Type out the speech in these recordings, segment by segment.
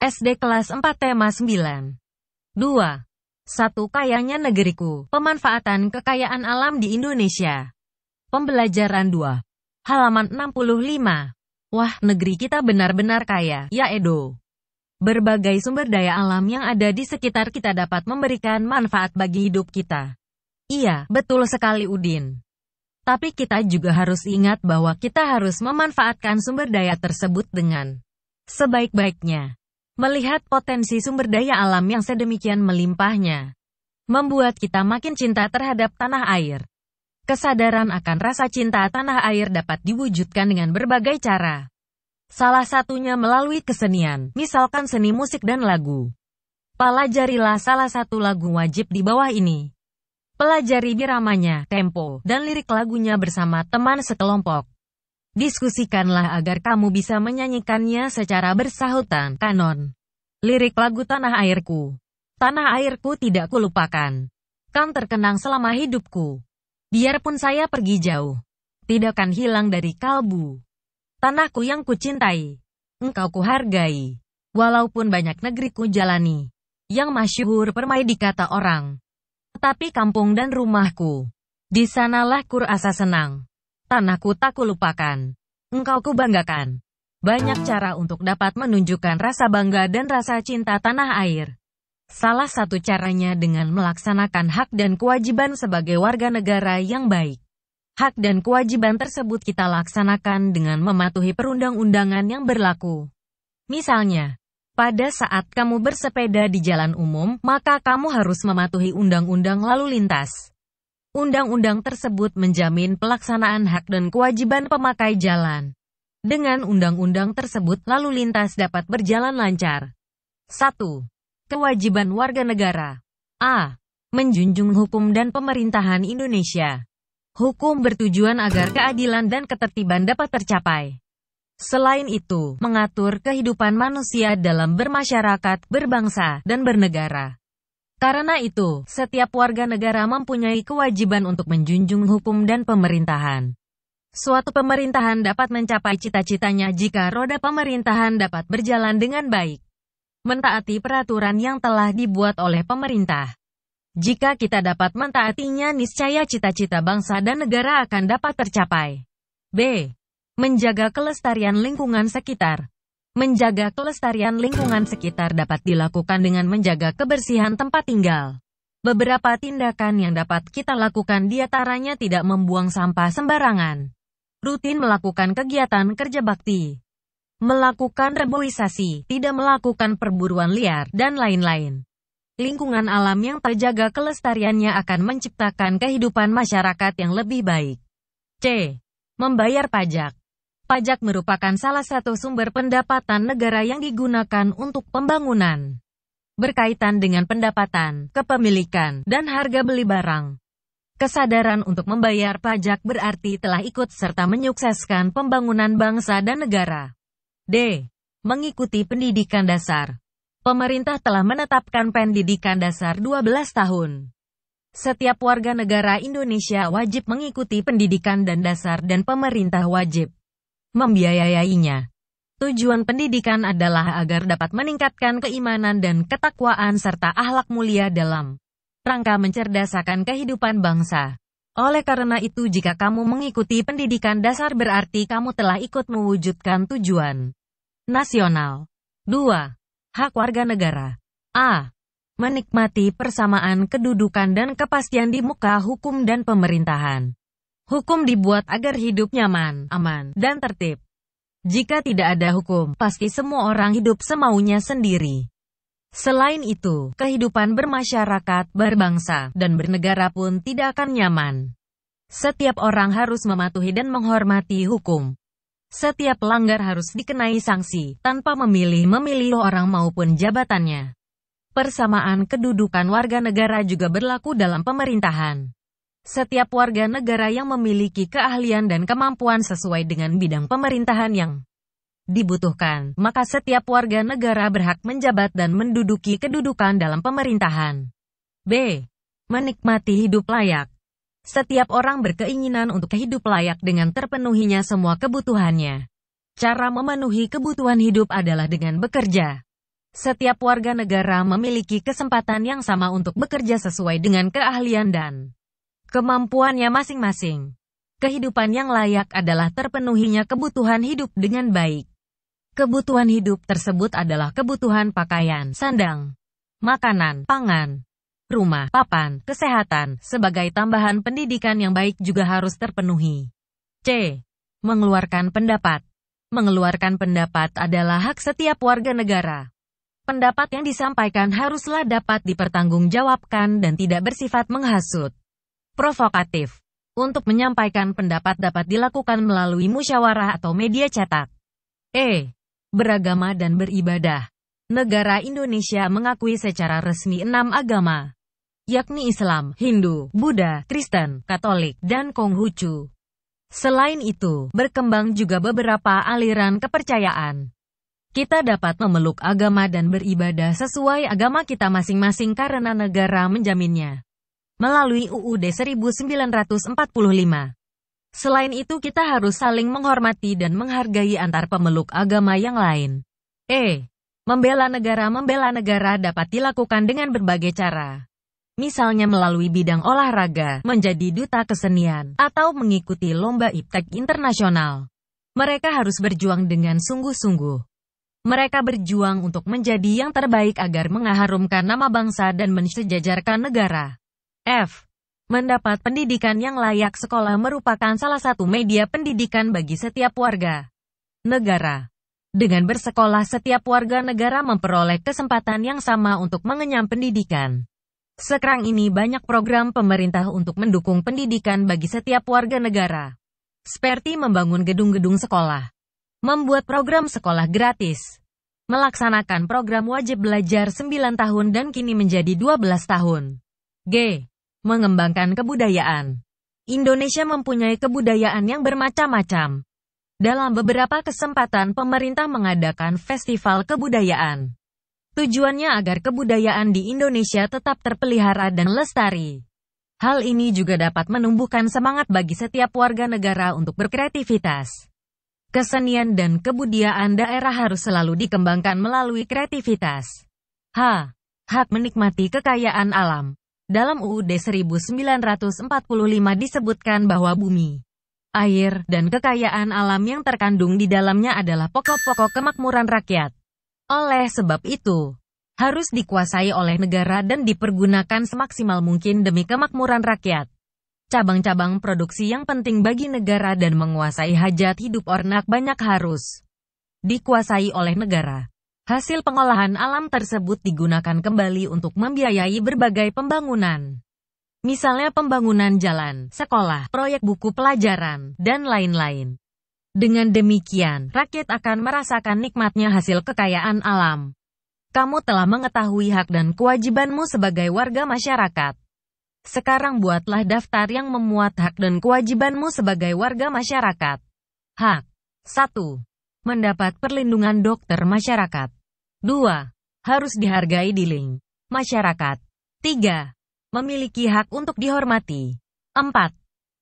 SD kelas 4 tema 9. 2. 1. Kayanya negeriku, pemanfaatan kekayaan alam di Indonesia. Pembelajaran 2. Halaman 65. Wah, negeri kita benar-benar kaya, ya Edo. Berbagai sumber daya alam yang ada di sekitar kita dapat memberikan manfaat bagi hidup kita. Iya, betul sekali Udin. Tapi kita juga harus ingat bahwa kita harus memanfaatkan sumber daya tersebut dengan sebaik-baiknya. Melihat potensi sumber daya alam yang sedemikian melimpahnya, membuat kita makin cinta terhadap tanah air. Kesadaran akan rasa cinta tanah air dapat diwujudkan dengan berbagai cara. Salah satunya melalui kesenian, misalkan seni musik dan lagu. Pelajarilah salah satu lagu wajib di bawah ini. Pelajari biramanya, tempo, dan lirik lagunya bersama teman sekelompok. Diskusikanlah agar kamu bisa menyanyikannya secara bersahutan. Kanon. Lirik lagu Tanah Airku. Tanah airku tidak kulupakan. Kan terkenang selama hidupku. Biarpun saya pergi jauh, tidak akan hilang dari kalbu. Tanahku yang kucintai, engkau kuhargai. Walaupun banyak negeri ku jalani, yang masyhur permai di kata orang. Tapi kampung dan rumahku, di sanalah ku rasa senang. Tanahku tak kulupakan, engkau kubanggakan. Banyak cara untuk dapat menunjukkan rasa bangga dan rasa cinta tanah air. Salah satu caranya dengan melaksanakan hak dan kewajiban sebagai warga negara yang baik. Hak dan kewajiban tersebut kita laksanakan dengan mematuhi perundang-undangan yang berlaku. Misalnya, pada saat kamu bersepeda di jalan umum, maka kamu harus mematuhi undang-undang lalu lintas. Undang-undang tersebut menjamin pelaksanaan hak dan kewajiban pemakai jalan. Dengan undang-undang tersebut, lalu lintas dapat berjalan lancar. 1. Kewajiban warga negara. A. Menjunjung hukum dan pemerintahan Indonesia. Hukum bertujuan agar keadilan dan ketertiban dapat tercapai. Selain itu, mengatur kehidupan manusia dalam bermasyarakat, berbangsa, dan bernegara. Karena itu, setiap warga negara mempunyai kewajiban untuk menjunjung hukum dan pemerintahan. Suatu pemerintahan dapat mencapai cita-citanya jika roda pemerintahan dapat berjalan dengan baik. Mentaati peraturan yang telah dibuat oleh pemerintah. Jika kita dapat mentaatinya, niscaya cita-cita bangsa dan negara akan dapat tercapai. B. Menjaga kelestarian lingkungan sekitar. Menjaga kelestarian lingkungan sekitar dapat dilakukan dengan menjaga kebersihan tempat tinggal. Beberapa tindakan yang dapat kita lakukan diantaranya tidak membuang sampah sembarangan. Rutin melakukan kegiatan kerja bakti. Melakukan reboisasi, tidak melakukan perburuan liar, dan lain-lain. Lingkungan alam yang terjaga kelestariannya akan menciptakan kehidupan masyarakat yang lebih baik. C. Membayar pajak. Pajak merupakan salah satu sumber pendapatan negara yang digunakan untuk pembangunan. Berkaitan dengan pendapatan, kepemilikan, dan harga beli barang. Kesadaran untuk membayar pajak berarti telah ikut serta menyukseskan pembangunan bangsa dan negara. D. Mengikuti pendidikan dasar. Pemerintah telah menetapkan pendidikan dasar 12 tahun. Setiap warga negara Indonesia wajib mengikuti pendidikan dan dasar dan pemerintah wajib membiayainya. Tujuan pendidikan adalah agar dapat meningkatkan keimanan dan ketakwaan serta akhlak mulia dalam rangka mencerdasakan kehidupan bangsa. Oleh karena itu, jika kamu mengikuti pendidikan dasar berarti kamu telah ikut mewujudkan tujuan nasional. 2. Hak warga negara. A. Menikmati persamaan kedudukan dan kepastian di muka hukum dan pemerintahan. Hukum dibuat agar hidup nyaman, aman, dan tertib. Jika tidak ada hukum, pasti semua orang hidup semaunya sendiri. Selain itu, kehidupan bermasyarakat, berbangsa, dan bernegara pun tidak akan nyaman. Setiap orang harus mematuhi dan menghormati hukum. Setiap pelanggar harus dikenai sanksi, tanpa memilih orang maupun jabatannya. Persamaan kedudukan warga negara juga berlaku dalam pemerintahan. Setiap warga negara yang memiliki keahlian dan kemampuan sesuai dengan bidang pemerintahan yang dibutuhkan, maka setiap warga negara berhak menjabat dan menduduki kedudukan dalam pemerintahan. B. Menikmati hidup layak. Setiap orang berkeinginan untuk hidup layak dengan terpenuhinya semua kebutuhannya. Cara memenuhi kebutuhan hidup adalah dengan bekerja. Setiap warga negara memiliki kesempatan yang sama untuk bekerja sesuai dengan keahlian dan kemampuannya masing-masing. Kehidupan yang layak adalah terpenuhinya kebutuhan hidup dengan baik. Kebutuhan hidup tersebut adalah kebutuhan pakaian, sandang, makanan, pangan, rumah, papan, kesehatan, sebagai tambahan pendidikan yang baik juga harus terpenuhi. C. Mengeluarkan pendapat. Mengeluarkan pendapat adalah hak setiap warga negara. Pendapat yang disampaikan haruslah dapat dipertanggungjawabkan dan tidak bersifat menghasut, provokatif. Untuk menyampaikan pendapat dapat dilakukan melalui musyawarah atau media cetak. E. Beragama dan beribadah. Negara Indonesia mengakui secara resmi 6 agama, yakni Islam, Hindu, Buddha, Kristen, Katolik, dan Konghucu. Selain itu, berkembang juga beberapa aliran kepercayaan. Kita dapat memeluk agama dan beribadah sesuai agama kita masing-masing karena negara menjaminnya melalui UUD 1945. Selain itu kita harus saling menghormati dan menghargai antar pemeluk agama yang lain. E. Membela negara dapat dilakukan dengan berbagai cara. Misalnya melalui bidang olahraga, menjadi duta kesenian, atau mengikuti lomba iptek internasional. Mereka harus berjuang dengan sungguh-sungguh. Mereka berjuang untuk menjadi yang terbaik agar mengharumkan nama bangsa dan mensejajarkan negara. F. Mendapat pendidikan yang layak. Sekolah merupakan salah satu media pendidikan bagi setiap warga negara. Dengan bersekolah, setiap warga negara memperoleh kesempatan yang sama untuk mengenyam pendidikan. Sekarang ini banyak program pemerintah untuk mendukung pendidikan bagi setiap warga negara. Seperti membangun gedung-gedung sekolah, membuat program sekolah gratis, melaksanakan program wajib belajar 9 tahun dan kini menjadi 12 tahun. G. Mengembangkan kebudayaan. Indonesia mempunyai kebudayaan yang bermacam-macam. Dalam beberapa kesempatan pemerintah mengadakan festival kebudayaan. Tujuannya agar kebudayaan di Indonesia tetap terpelihara dan lestari. Hal ini juga dapat menumbuhkan semangat bagi setiap warga negara untuk berkreativitas. Kesenian dan kebudayaan daerah harus selalu dikembangkan melalui kreativitas. H. Hak menikmati kekayaan alam. Dalam UUD 1945 disebutkan bahwa bumi, air, dan kekayaan alam yang terkandung di dalamnya adalah pokok-pokok kemakmuran rakyat. Oleh sebab itu, harus dikuasai oleh negara dan dipergunakan semaksimal mungkin demi kemakmuran rakyat. Cabang-cabang produksi yang penting bagi negara dan menguasai hajat hidup orang banyak harus dikuasai oleh negara. Hasil pengolahan alam tersebut digunakan kembali untuk membiayai berbagai pembangunan. Misalnya pembangunan jalan, sekolah, proyek buku pelajaran, dan lain-lain. Dengan demikian, rakyat akan merasakan nikmatnya hasil kekayaan alam. Kamu telah mengetahui hak dan kewajibanmu sebagai warga masyarakat. Sekarang buatlah daftar yang memuat hak dan kewajibanmu sebagai warga masyarakat. Hak 1. Mendapat perlindungan dokter masyarakat. 2. Harus dihargai di lingkungan masyarakat. 3. Memiliki hak untuk dihormati. 4.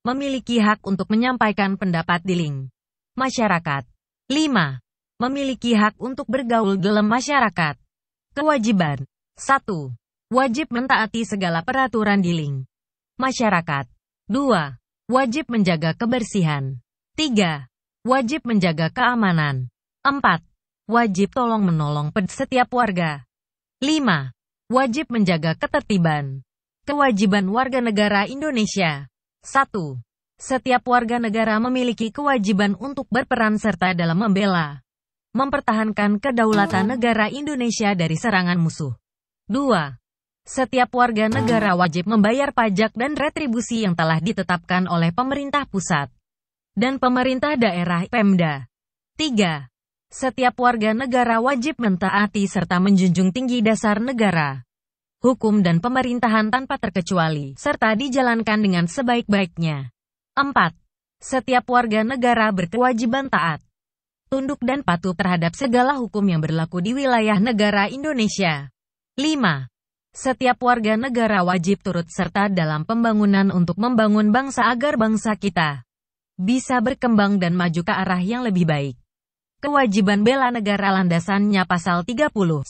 Memiliki hak untuk menyampaikan pendapat di lingkungan masyarakat. 5. Memiliki hak untuk bergaul dalam masyarakat. Kewajiban 1. Wajib mentaati segala peraturan di lingkungan masyarakat. 2. Wajib menjaga kebersihan. 3. Wajib menjaga keamanan. 4. Wajib tolong-menolong setiap warga. 5. Wajib menjaga ketertiban. Kewajiban warga negara Indonesia. 1. Setiap warga negara memiliki kewajiban untuk berperan serta dalam membela, mempertahankan kedaulatan negara Indonesia dari serangan musuh. 2. Setiap warga negara wajib membayar pajak dan retribusi yang telah ditetapkan oleh pemerintah pusat dan pemerintah daerah Pemda. 3. Setiap warga negara wajib mentaati serta menjunjung tinggi dasar negara, hukum dan pemerintahan tanpa terkecuali, serta dijalankan dengan sebaik-baiknya. 4. Setiap warga negara berkewajiban taat, tunduk dan patuh terhadap segala hukum yang berlaku di wilayah negara Indonesia. 5. Setiap warga negara wajib turut serta dalam pembangunan untuk membangun bangsa agar bangsa kita bisa berkembang dan maju ke arah yang lebih baik. Kewajiban bela negara landasannya pasal 31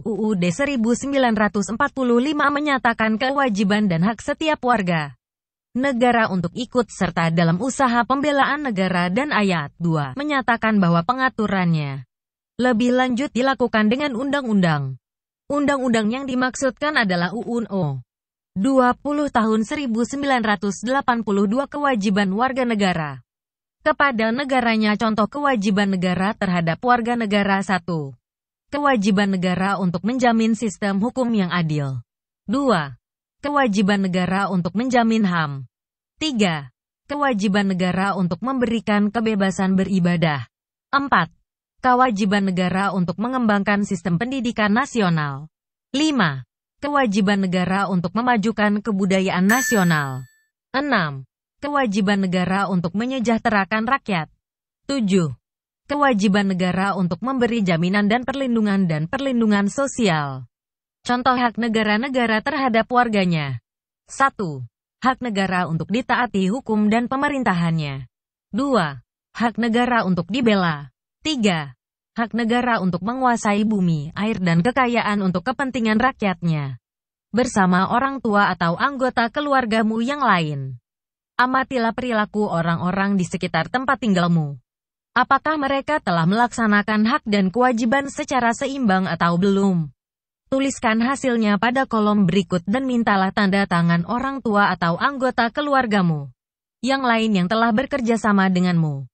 UUD 1945 menyatakan kewajiban dan hak setiap warga negara untuk ikut serta dalam usaha pembelaan negara, dan ayat 2 menyatakan bahwa pengaturannya lebih lanjut dilakukan dengan undang-undang. Undang-undang yang dimaksudkan adalah UU No. 20 tahun 1982 kewajiban warga negara kepada negaranya. Contoh kewajiban negara terhadap warga negara: 1. Kewajiban negara untuk menjamin sistem hukum yang adil. 2. Kewajiban negara untuk menjamin HAM. 3. Kewajiban negara untuk memberikan kebebasan beribadah. 4. Kewajiban negara untuk mengembangkan sistem pendidikan nasional. 5. Kewajiban negara untuk memajukan kebudayaan nasional. 6. Kewajiban negara untuk menyejahterakan rakyat. 7. Kewajiban negara untuk memberi jaminan dan perlindungan sosial. Contoh hak negara-negara terhadap warganya. 1. Hak negara untuk ditaati hukum dan pemerintahannya. 2. Hak negara untuk dibela. 3. Hak negara untuk menguasai bumi, air dan kekayaan untuk kepentingan rakyatnya, bersama orang tua atau anggota keluargamu yang lain. Amatilah perilaku orang-orang di sekitar tempat tinggalmu. Apakah mereka telah melaksanakan hak dan kewajiban secara seimbang atau belum? Tuliskan hasilnya pada kolom berikut dan mintalah tanda tangan orang tua atau anggota keluargamu yang lain yang telah bekerja sama denganmu.